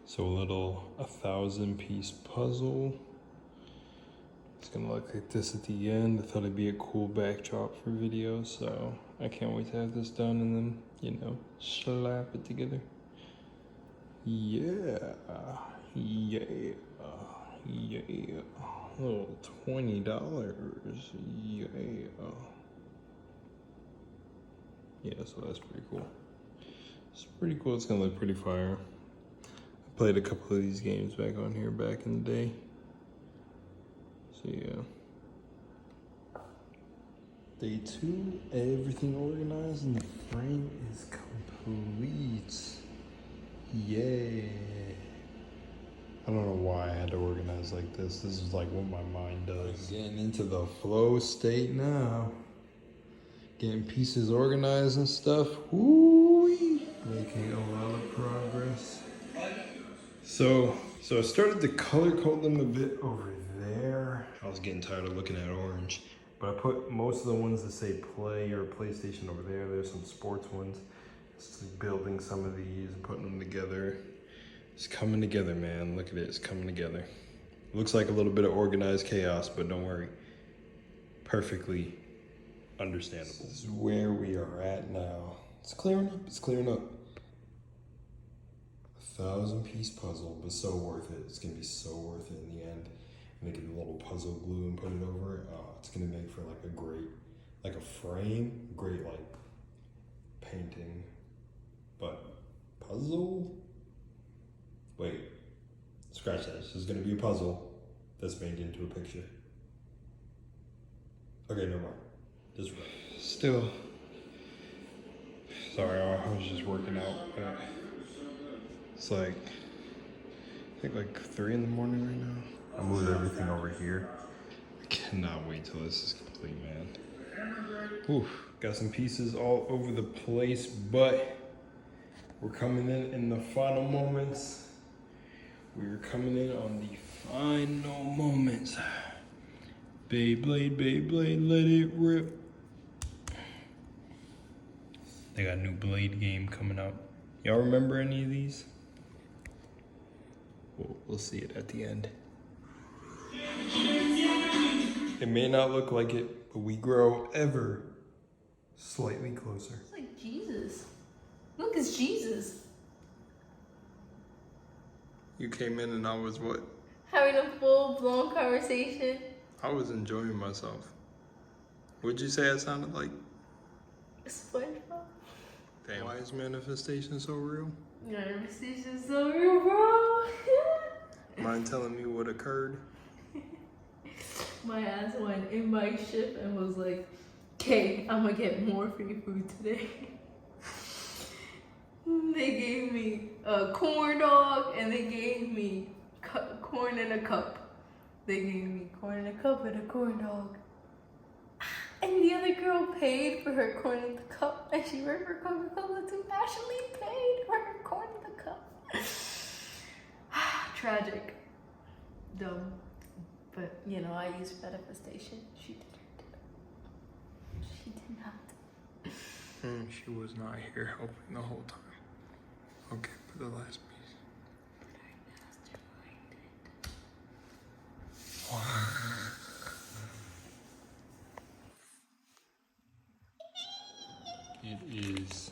So a little 1,000-piece puzzle. It's gonna look like this at the end. I thought it'd be a cool backdrop for video, so I can't wait to have this done and then, you know, slap it together. Yeah, yeah, yeah. Oh, $20, yeah. Yeah, so that's pretty cool. It's pretty cool, it's gonna look pretty fire. I played a couple of these games back on here back in the day. So yeah. Day 2, everything organized and the frame is complete. Yay. I don't know why I had to organize like this. This is like what my mind does. Getting into the flow state now. Getting pieces organized and stuff. Woo-wee. Making a lot of progress. So I started to color code them a bit over there. I was getting tired of looking at orange. But I put most of the ones that say play or PlayStation over there. There's some sports ones. Just building some of these and putting them together. It's coming together, man. Look at it, it's coming together. Looks like a little bit of organized chaos, but don't worry. Perfectly understandable. This is where we are at now. It's clearing up, it's clearing up. 1,000-piece puzzle, but so worth it. It's gonna be so worth it in the end. Make it a little puzzle glue and put it over it. Oh, it's gonna make for like a great, like a frame, great like painting. But puzzle? Wait, scratch that. This is gonna be a puzzle that's made into a picture. Okay, never mind. Just right. Still, sorry, I was just working out. But it's like, I think like 3 in the morning right now. I moved everything over here. I cannot wait till this is complete, man. Oof, got some pieces all over the place, but we're coming in the final moments. We're coming in on the final moments. Beyblade, Beyblade, let it rip. They got a new Blade game coming out. Y'all remember any of these? We'll see it at the end. It may not look like it, but we grow ever slightly closer. It's like Jesus. Look, it's Jesus. You came in and I was what? Having a full-blown conversation. I was enjoying myself. What'd you say I sounded like? SpongeBob. Damn, why is manifestation so real? Manifestation's so real, bro. Mind telling me what occurred? My ass went in my shift and was like, "Okay, I'm gonna get more free food today." They gave me a corn dog and they gave me corn in a cup. They gave me corn in a cup and a corn dog. And the other girl paid for her corn in the cup, and she worked for Coca-Cola too. Ashley paid for her corn in the cup. Tragic. Dumb. But, you know, I used manifestation. She didn't. She did not. She was not here helping the whole time. Okay, for the last piece. It is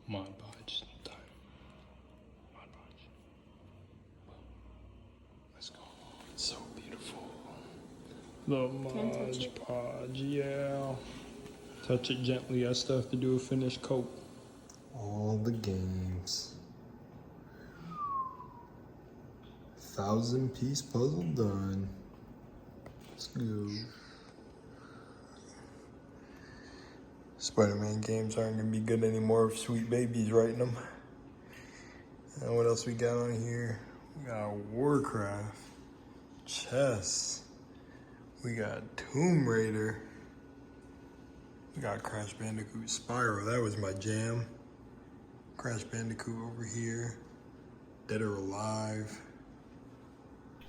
Mod Podge time. Mod Podge. Let's go. It's so beautiful. The Mod Podge, yeah. Touch it gently. I still have to do a finish coat. All the games. 1,000-piece puzzle done. Let's go. Spider-Man games aren't gonna be good anymore if Sweet Baby's writing them. And what else we got on here? We got Warcraft, chess. We got Tomb Raider. We got Crash Bandicoot Spyro. That was my jam. Crash Bandicoot over here. Dead or Alive.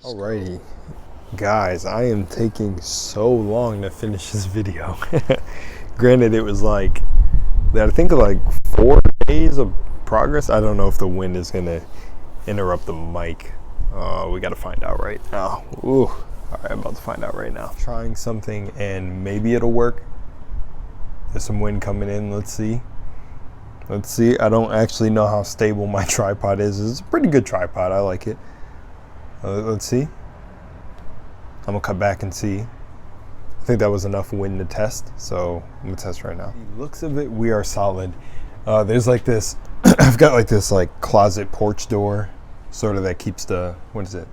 Alrighty, guys, I am taking so long to finish this video. Granted, it was like, I think like 4 days of progress. I don't know if the wind is gonna interrupt the mic. We gotta find out right now. Ooh. All right, I'm about to find out right now. Trying something and maybe it'll work. There's some wind coming in. Let's see. Let's see. I don't actually know how stable my tripod is. It's a pretty good tripod. I like it. Let's see. I'm gonna cut back and see. I think that was enough wind to test, so I'm gonna test right now. The looks of it, we are solid. There's like this, I've got like this like closet porch door, sort of that keeps the, what is it?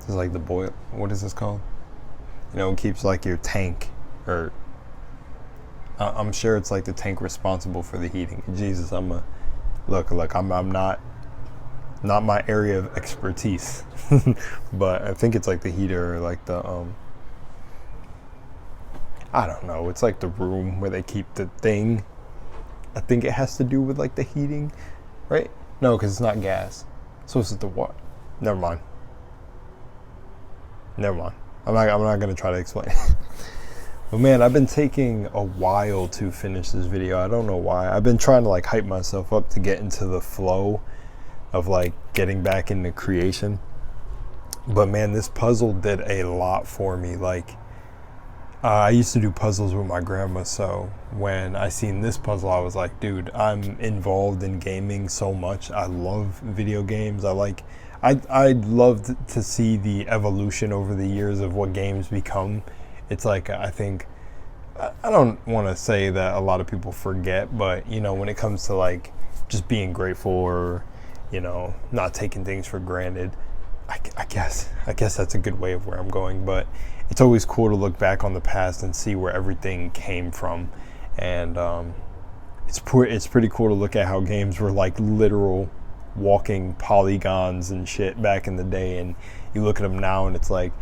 This is like the boil, what is this called? You know, it keeps like your tank, or I'm sure it's like the tank responsible for the heating. Jesus, look, I'm not my area of expertise, but I think it's like the heater, or like the, I don't know. It's like the room where they keep the thing. I think it has to do with like the heating, right? No, because it's not gas. So it's the what? Never mind. I'm not gonna try to explain. But man, I've been taking a while to finish this video. I don't know why. I've been trying to like hype myself up to get into the flow of like getting back into creation. But man, this puzzle did a lot for me. Like, I used to do puzzles with my grandma, so when I seen this puzzle, I was like, dude, I'm involved in gaming so much. I love video games. I'd love to see the evolution over the years of what games become. It's like, I think, I don't want to say that a lot of people forget, but, you know, when it comes to like just being grateful or, you know, not taking things for granted, I guess that's a good way of where I'm going. But it's always cool to look back on the past and see where everything came from. And it's pretty cool to look at how games were like literal walking polygons and shit back in the day. And you look at them now and it's like,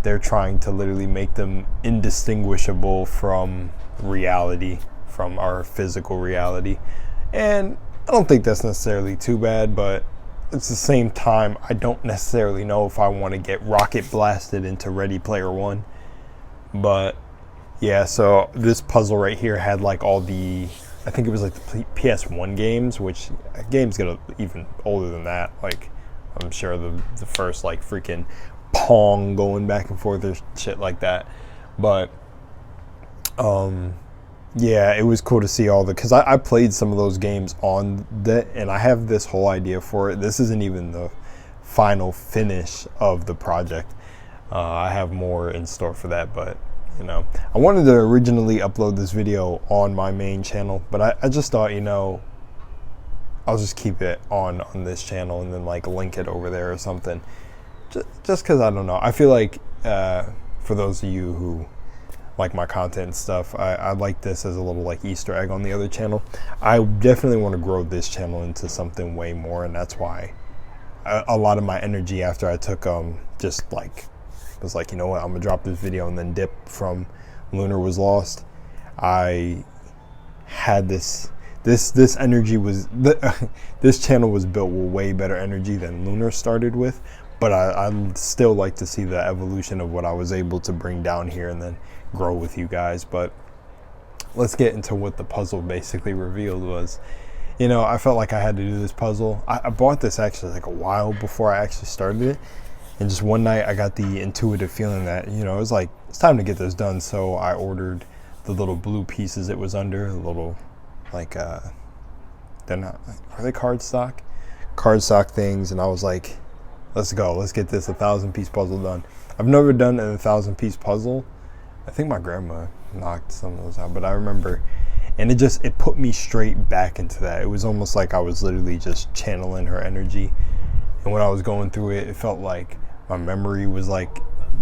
they're trying to literally make them indistinguishable from reality, from our physical reality. And I don't think that's necessarily too bad, but at the same time, I don't necessarily know if I want to get rocket blasted into Ready Player One. But yeah, so this puzzle right here had like all the, I think it was like the PS1 games, which games get even older than that. Like, I'm sure the first like freaking Pong going back and forth or shit like that. But yeah, it was cool to see all the, because I played some of those games on that, and I have this whole idea for it. This isn't even the final finish of the project. I have more in store for that, but you know, I wanted to originally upload this video on my main channel, but I just thought, you know, I'll just keep it on this channel and then like link it over there or something. Just because, I don't know. I feel like for those of you who like my content and stuff, I like this as a little like Easter egg on the other channel. I definitely want to grow this channel into something way more, and that's why a lot of my energy after I took just like was like, you know what, I'm gonna drop this video and then dip from Lunar Was Lost. I had this energy was this channel was built with way better energy than Lunar started with. But I'd still like to see the evolution of what I was able to bring down here and then grow with you guys. But let's get into what the puzzle basically revealed was. You know, I felt like I had to do this puzzle. I bought this actually like a while before I actually started it. And just one night I got the intuitive feeling that, you know, it was like, it's time to get this done. So I ordered the little blue pieces it was under, the little, like, they're not, are they cardstock? Cardstock things. And I was like, let's go. Let's get this 1,000-piece puzzle done. I've never done a 1,000-piece puzzle. I think my grandma knocked some of those out, but I remember, and it put me straight back into that. It was almost like I was literally just channeling her energy. And when I was going through it, it felt like my memory was like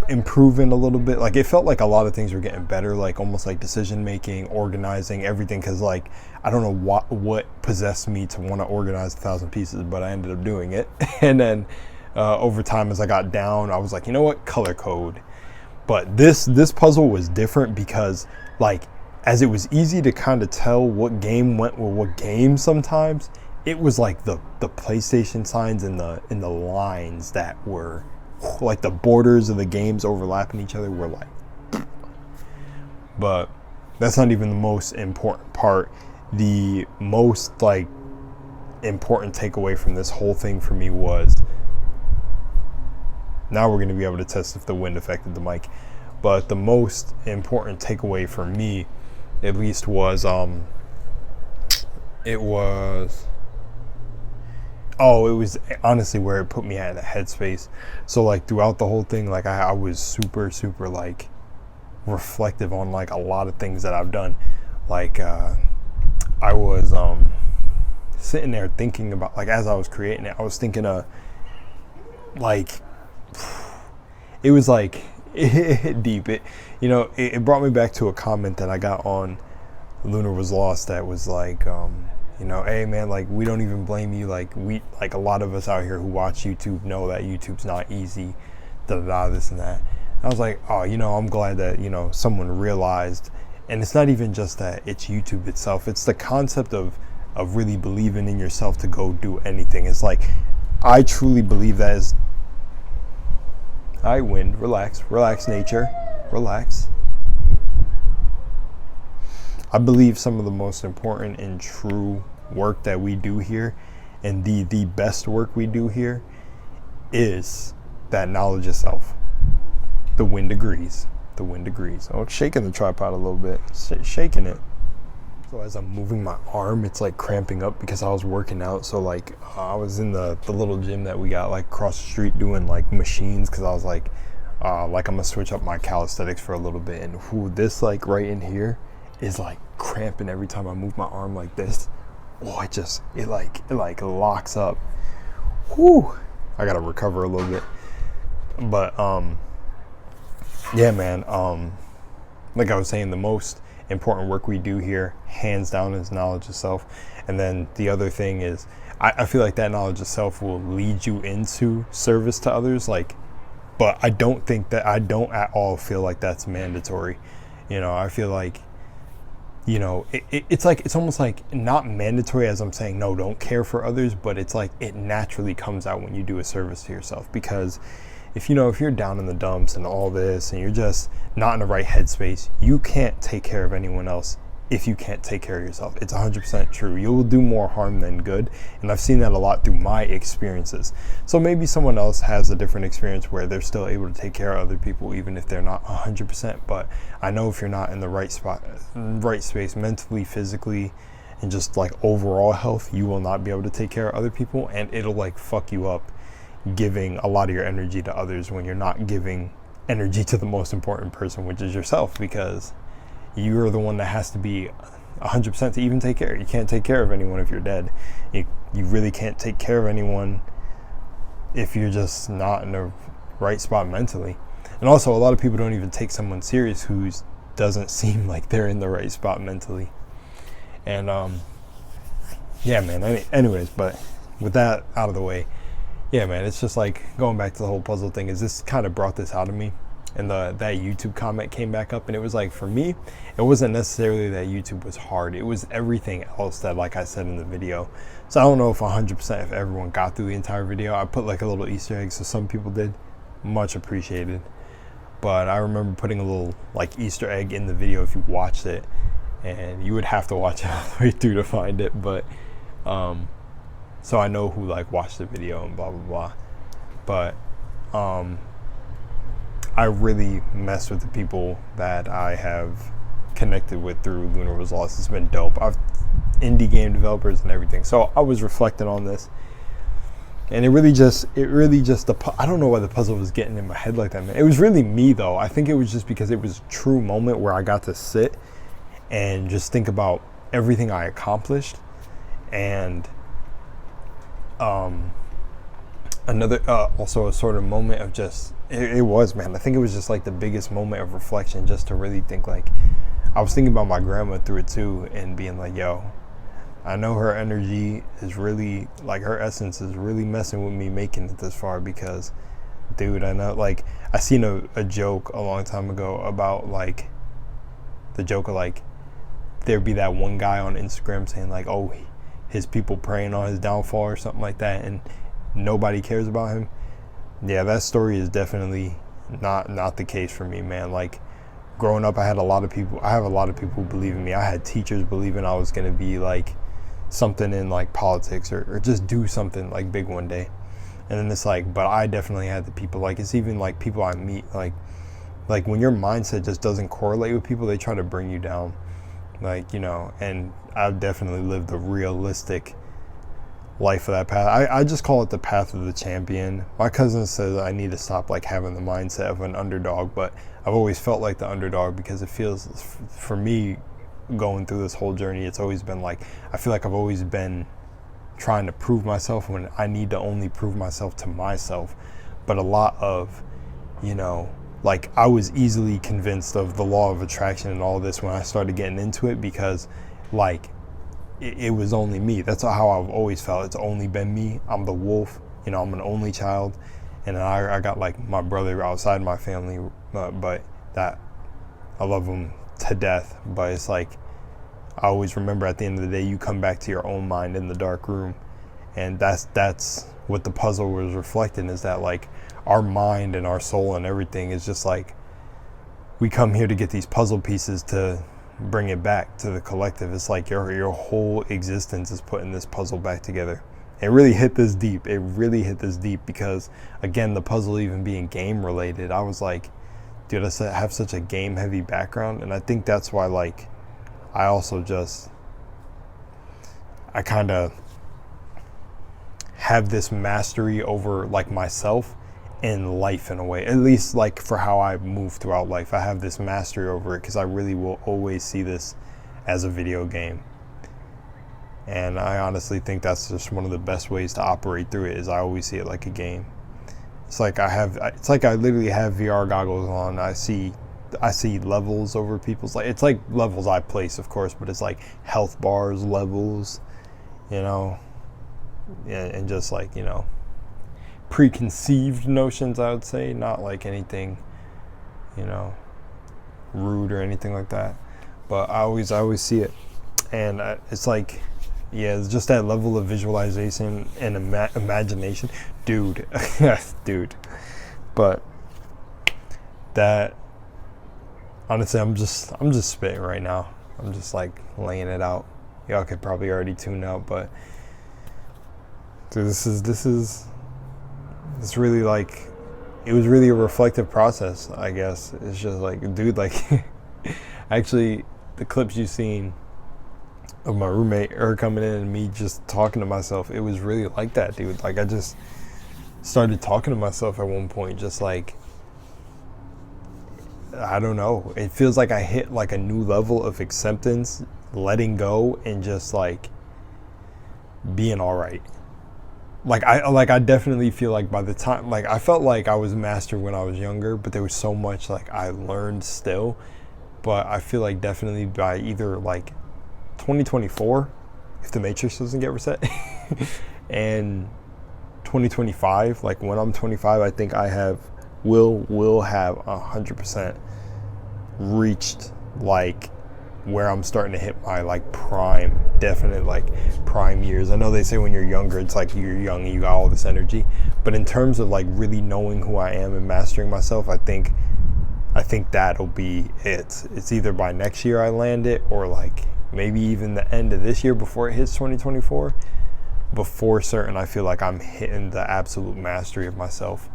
improving a little bit. Like, it felt like a lot of things were getting better, like almost like decision making, organizing, everything. Because like, I don't know what possessed me to want to organize 1,000 pieces, but I ended up doing it. And then over time, as I got down, I was like, you know what, color code. But this puzzle was different because, like, as it was easy to kind of tell what game went with what game sometimes, it was like the PlayStation signs and the lines that were like the borders of the games overlapping each other were like. But that's not even the most important part. The most like important takeaway from this whole thing for me was, now we're going to be able to test if the wind affected the mic, but the most important takeaway for me, at least, was it was honestly where it put me at a headspace. So like throughout the whole thing, like I was super like reflective on like a lot of things that I've done. Like I was sitting there thinking about, like, as I was creating it, I was thinking of like, it was like deep. It brought me back to a comment that I got on Lunar Was Lost that was like, hey man, like, we don't even blame you. Like, a lot of us out here who watch YouTube know that YouTube's not easy, this and that. I was like, oh, I'm glad that, someone realized. And it's not even just that it's YouTube itself. It's the concept of really believing in yourself to go do anything. It's like, I truly believe that is, I wind, relax nature, relax. I believe some of the most important and true work that we do here, and the best work we do here, is that knowledge of self. The wind agrees. Oh, it's shaking the tripod a little bit. Shaking it. So as I'm moving my arm, it's like cramping up because I was working out. So like I was in the little gym that we got like across the street doing like machines, because I was like I'm gonna switch up my calisthenics for a little bit. And this like right in here is like cramping every time I move my arm like this. Oh, it locks up. Whew. I gotta recover a little bit. But yeah, man. Like I was saying, the most important work we do here, hands down, is knowledge of self. And then the other thing is, I feel like that knowledge of self will lead you into service to others. Like, but I don't at all feel like that's mandatory. I feel like, it's almost like not mandatory, as I'm saying, no, don't care for others, but it's like it naturally comes out when you do a service to yourself. Because if you're down in the dumps and all this, and you're just not in the right headspace, you can't take care of anyone else if you can't take care of yourself. It's 100% true. You'll do more harm than good. And I've seen that a lot through my experiences. So maybe someone else has a different experience where they're still able to take care of other people, even if they're not 100%. But I know if you're not in the right spot, right space, mentally, physically, and just like overall health, you will not be able to take care of other people, and it'll like fuck you up, giving a lot of your energy to others when you're not giving energy to the most important person, which is yourself, because you're the one that has to be 100% to even take care. You can't take care of anyone if you're dead. You really can't take care of anyone if you're just not in the right spot mentally. And also, a lot of people don't even take someone serious who doesn't seem like they're in the right spot mentally. And yeah, man. Anyways, but with that out of the way, yeah, man, it's just like going back to the whole puzzle thing, is this kind of brought this out of me. And that YouTube comment came back up, and it was like, for me, it wasn't necessarily that YouTube was hard. It was everything else that, like I said in the video. So I don't know if 100% if everyone got through the entire video. I put like a little Easter egg, so some people did. Much appreciated. But I remember putting a little like Easter egg in the video if you watched it, and you would have to watch it all the way through to find it. But so I know who like watched the video and blah blah blah. But I really messed with the people that I have connected with through Lunar Was Lost. It's been dope. Indie game developers and everything. So I was reflecting on this, and it really just I don't know why the puzzle was getting in my head like that, man. It was really me though. I think it was just because it was a true moment where I got to sit and just think about everything I accomplished. And another also a sort of moment of just it was, man, I think it was just like the biggest moment of reflection, just to really think, like, I was thinking about my grandma through it too, and being like, yo, I know her energy is really, like, her essence is really messing with me making it this far, because, dude, I know, like, I seen a joke a long time ago about, like, the joke of, like, there'd be that one guy on Instagram saying, like, oh, his people praying on his downfall or something like that, and nobody cares about him. Yeah, that story is definitely not the case for me, man. Like, growing up, I have a lot of people who believe in me. I had teachers believing I was going to be, like, something in like politics or just do something like big one day. And then it's like, but I definitely had the people, like it's even like people I meet, like when your mindset just doesn't correlate with people, they try to bring you down, like, you know. And I've definitely lived a realistic life of that path. I just call it the path of the champion. My cousin says I need to stop like having the mindset of an underdog, but I've always felt like the underdog because it feels, for me, going through this whole journey, it's always been like, I feel like I've always been trying to prove myself when I need to only prove myself to myself. But a lot of, you know, like I was easily convinced of the law of attraction and all this when I started getting into it, because like it was only me. That's how I've always felt. It's only been me. I'm the wolf, you know, I'm an only child. And I got like my brother outside my family, but that I love him to death. But it's like, I always remember at the end of the day, you come back to your own mind in the dark room. And that's what the puzzle was reflecting, is that like our mind and our soul and everything is just like, we come here to get these puzzle pieces to bring it back to the collective. It's like your whole existence is putting this puzzle back together. It really hit this deep. It really hit this deep because, again, the puzzle even being game related, I was like, dude, I have such a game heavy background. And I think that's why, like, I also just, I kind of have this mastery over like myself in life in a way, at least like for how I move throughout life. I have this mastery over it because I really will always see this as a video game. And I honestly think that's just one of the best ways to operate through it, is I always see it like a game. It's like it's like I literally have VR goggles on. I see levels over people's, like, it's like levels I place, of course, but it's like health bars, levels, you know, and just like, you know, preconceived notions, I would say, not like anything, you know, rude or anything like that. But I always see it, and it's like, yeah, it's just that level of visualization and imagination, dude. Dude. But that, honestly, I'm just spitting right now. I'm just like laying it out. Y'all could probably already tune out, but dude, it's really like, it was really a reflective process, I guess. It's just like, dude, like, actually, the clips you've seen of my roommate, her coming in and me just talking to myself, it was really like that, dude. Like, I just started talking to myself at one point, just like, I don't know. It feels like I hit like a new level of acceptance, letting go, and just like being all right. Like I definitely feel like by the time, like, I felt like I was master when I was younger, but there was so much like I learned still. But I feel like definitely by either like 2024, if the Matrix doesn't get reset, and 2025, like when I'm 25, I think I will have 100% reached like where I'm starting to hit my like prime, definite like prime years. I know they say when you're younger, it's like you're young and you got all this energy, but in terms of like really knowing who I am and mastering myself, I think that'll be it. It's either by next year I land it, or like maybe even the end of this year before it hits 2024. Before certain, I feel like I'm hitting the absolute mastery of myself,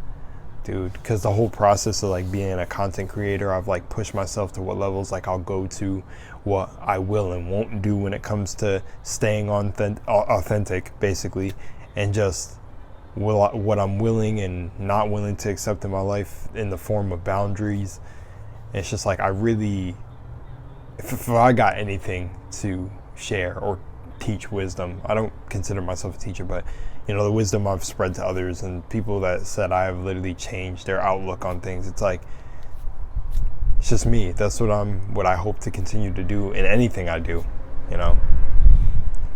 dude. Because the whole process of like being a content creator, I've like pushed myself to what levels like I'll go to, what I will and won't do when it comes to staying authentic, basically, and just what I'm willing and not willing to accept in my life in the form of boundaries. It's just like, I really, if I got anything to share or teach wisdom, I don't consider myself a teacher, but you know, the wisdom I've spread to others and people that said I have literally changed their outlook on things, it's like, it's just me. That's what I hope to continue to do in anything I do, you know.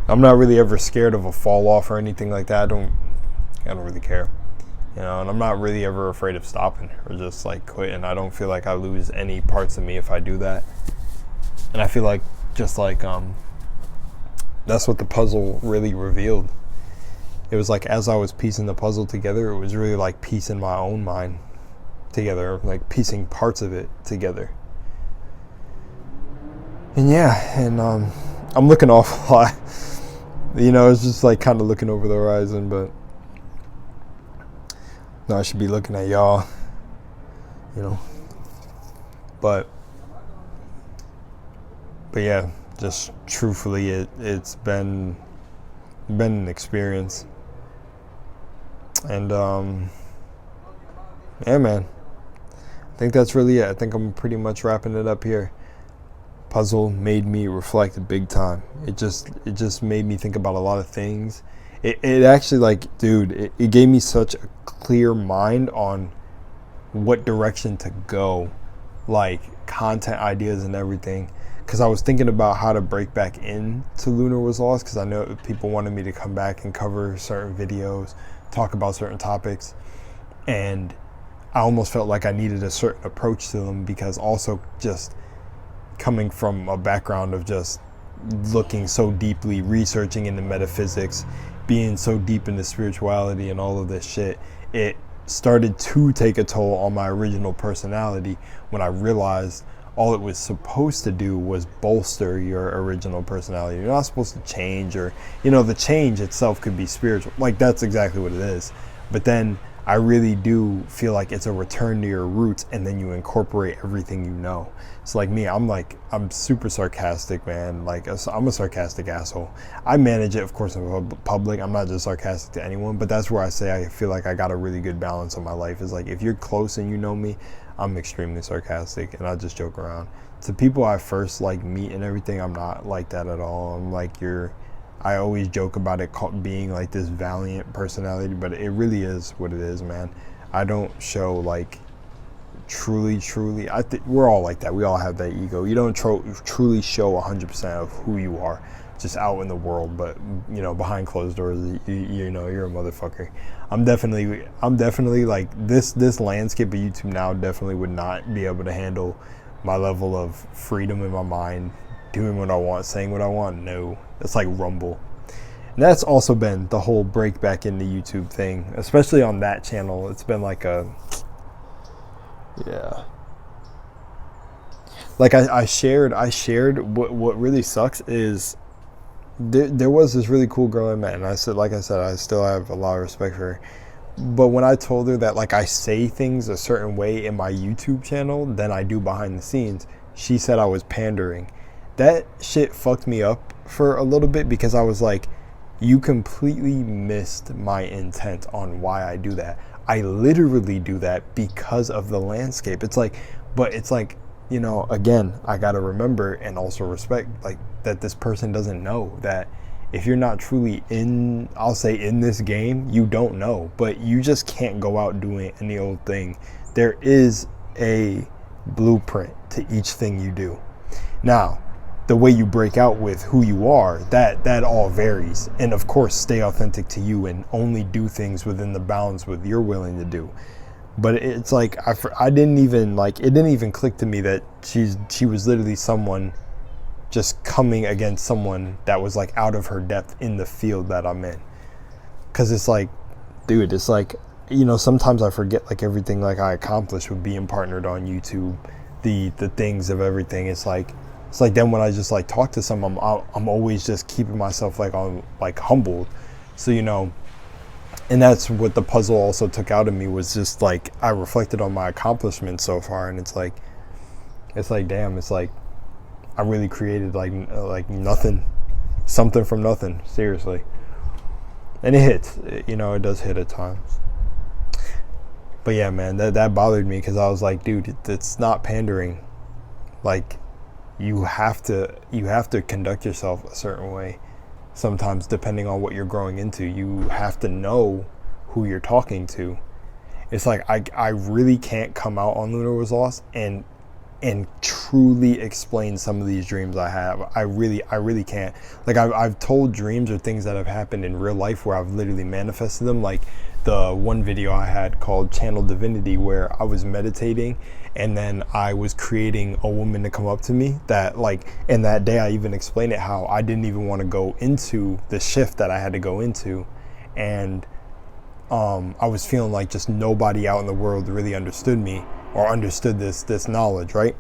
I'm not really ever scared of a fall off or anything like that. I don't really care, you know, and I'm not really ever afraid of stopping or just like quitting. I don't feel like I lose any parts of me if I do that. And I feel like just like that's what the puzzle really revealed. It was like, as I was piecing the puzzle together, it was really like piecing my own mind together, like piecing parts of it together. And yeah, and I'm looking off a lot. You know, it's just like kind of looking over the horizon, but no, I should be looking at y'all, you know. But yeah, just truthfully, it's been an experience. And yeah, man, I think that's really it. I think I'm pretty much wrapping it up here. Puzzle made me reflect big time. It just made me think about a lot of things. It actually, like, dude, it gave me such a clear mind on what direction to go, like content ideas and everything. Because I was thinking about how to break back into Lunar Was Lost, because I know people wanted me to come back and cover certain videos, talk about certain topics, and I almost felt like I needed a certain approach to them, because also just coming from a background of just looking so deeply, researching into metaphysics, being so deep into spirituality and all of this shit, it started to take a toll on my original personality when I realized all it was supposed to do was bolster your original personality. You're not supposed to change, or, you know, the change itself could be spiritual. Like, that's exactly what it is. But then I really do feel like it's a return to your roots, and then you incorporate everything you know. So like me, I'm super sarcastic, man. Like, I'm a sarcastic asshole. I manage it, of course, in public. I'm not just sarcastic to anyone, but that's where I say I feel like I got a really good balance in my life. Is like, if you're close and you know me, I'm extremely sarcastic, and I just joke around. To people I first like meet and everything, I'm not like that at all. I'm like, I always joke about it being like this valiant personality, but it really is what it is, man. I don't show like truly, I think we're all like that. We all have that ego. You don't truly show 100% of who you are just out in the world, but, you know, behind closed doors, you know, you're a motherfucker. I'm definitely like this landscape of YouTube now definitely would not be able to handle my level of freedom in my mind, doing what I want, saying what I want. No, it's like Rumble. And that's also been the whole break back into YouTube thing, especially on that channel. It's been like like I shared what really sucks is there was this really cool girl I met, and I said I still have a lot of respect for her. But when I told her that, like, I say things a certain way in my YouTube channel than I do behind the scenes, she said I was pandering. That shit fucked me up for a little bit, because I was like, you completely missed my intent on why I do that. I literally do that because of the landscape. It's like, you know, again, I gotta remember and also respect, like, that this person doesn't know that if you're not truly in, I'll say, in this game, you don't know. But you just can't go out doing any old thing. There is a blueprint to each thing you do. Now, the way you break out with who you are, that all varies. And of course, stay authentic to you and only do things within the bounds what you're willing to do. But it's like, I didn't even, like, it didn't even click to me that she was literally someone just coming against someone that was like out of her depth in the field that I'm in. Cause it's like, dude, it's like, you know, sometimes I forget like everything like I accomplished with being partnered on YouTube, the things of everything. It's like then when I just like talk to someone, I'm always just keeping myself like on, like, humbled. So, you know, and that's what the puzzle also took out of me, was just like, I reflected on my accomplishments so far, and it's like damn, it's like I really created like nothing, something from nothing, seriously. And it hits, you know, it does hit at times. But yeah, man, that bothered me, because I was like, dude, it's not pandering. Like, you have to conduct yourself a certain way. Sometimes, depending on what you're growing into, you have to know who you're talking to. It's like, I really can't come out on Lunar Was Lost and truly explain some of these dreams I have. I really can't. Like, I've told dreams or things that have happened in real life where I've literally manifested them. Like the one video I had called Channel Divinity, where I was meditating and then I was creating a woman to come up to me that, like, and that day I even explained it, how I didn't even want to go into the shift that I had to go into. And I was feeling like just nobody out in the world really understood me or understood this knowledge, right?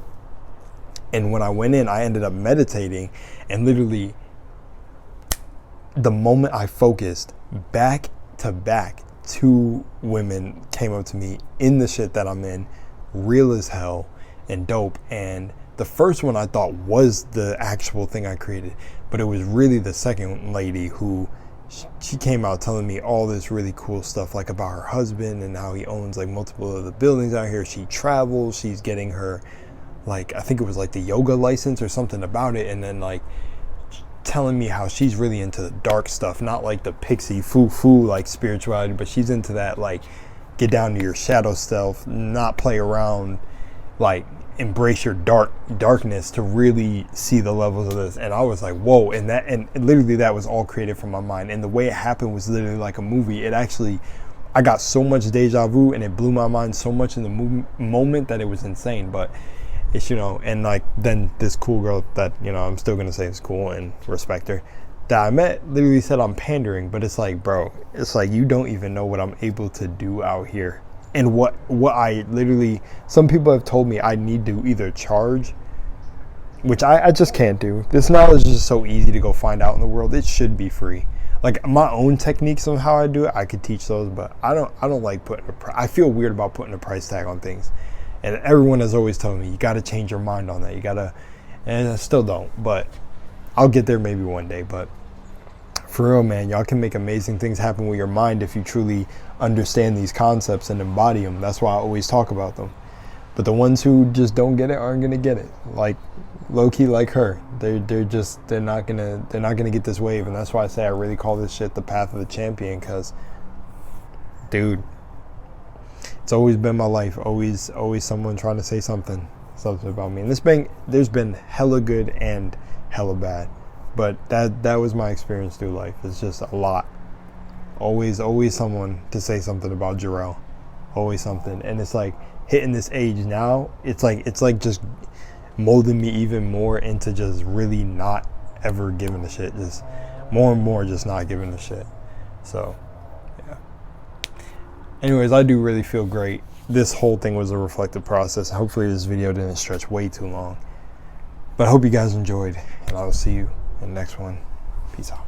And when I went in, I ended up meditating, and literally the moment I focused, back to back, 2 women came up to me in the shit that I'm in, real as hell and dope. And the first one I thought was the actual thing I created, but it was really the second lady who she came out telling me all this really cool stuff, like about her husband and how he owns like multiple of the buildings out here. She travels, she's getting her, like, I think it was like the yoga license or something about it, and then like telling me how she's really into the dark stuff, not like the pixie foo like spirituality, but she's into that, like, get down to your shadow self, not play around, like embrace your darkness to really see the levels of this. And I was like, whoa. And literally that was all created from my mind, and the way it happened was literally like a movie. It actually, I got so much deja vu, and it blew my mind so much in the moment that it was insane. But it's, you know, and like then this cool girl that, you know, I'm still gonna say is cool and respect her, that I met, literally said I'm pandering. But it's like, bro, it's like, you don't even know what I'm able to do out here. And what I literally, some people have told me I need to either charge, which I just can't do. This knowledge is just so easy to go find out in the world. It should be free. Like my own techniques on how I do it, I could teach those, but I don't like putting I feel weird about putting a price tag on things. And everyone has always told me, you got to change your mind on that. You got to, and I still don't, but I'll get there maybe one day. But for real, man, y'all can make amazing things happen with your mind if you truly understand these concepts and embody them. That's why I always talk about them. But the ones who just don't get it aren't gonna get it. Like low key, like her, they're not gonna get this wave. And that's why I say I really call this shit the path of the champion. Cause, dude, it's always been my life. Always someone trying to say something about me. And there's been hella good and hella bad. But that was my experience through life. It's just a lot. Always someone to say something about Jarrell. Always something. And it's like hitting this age now, it's like just molding me even more into just really not ever giving a shit. Just more and more just not giving a shit. So yeah. Anyways, I do really feel great. This whole thing was a reflective process. Hopefully this video didn't stretch way too long. But I hope you guys enjoyed, and I will see you in the next one. Peace out.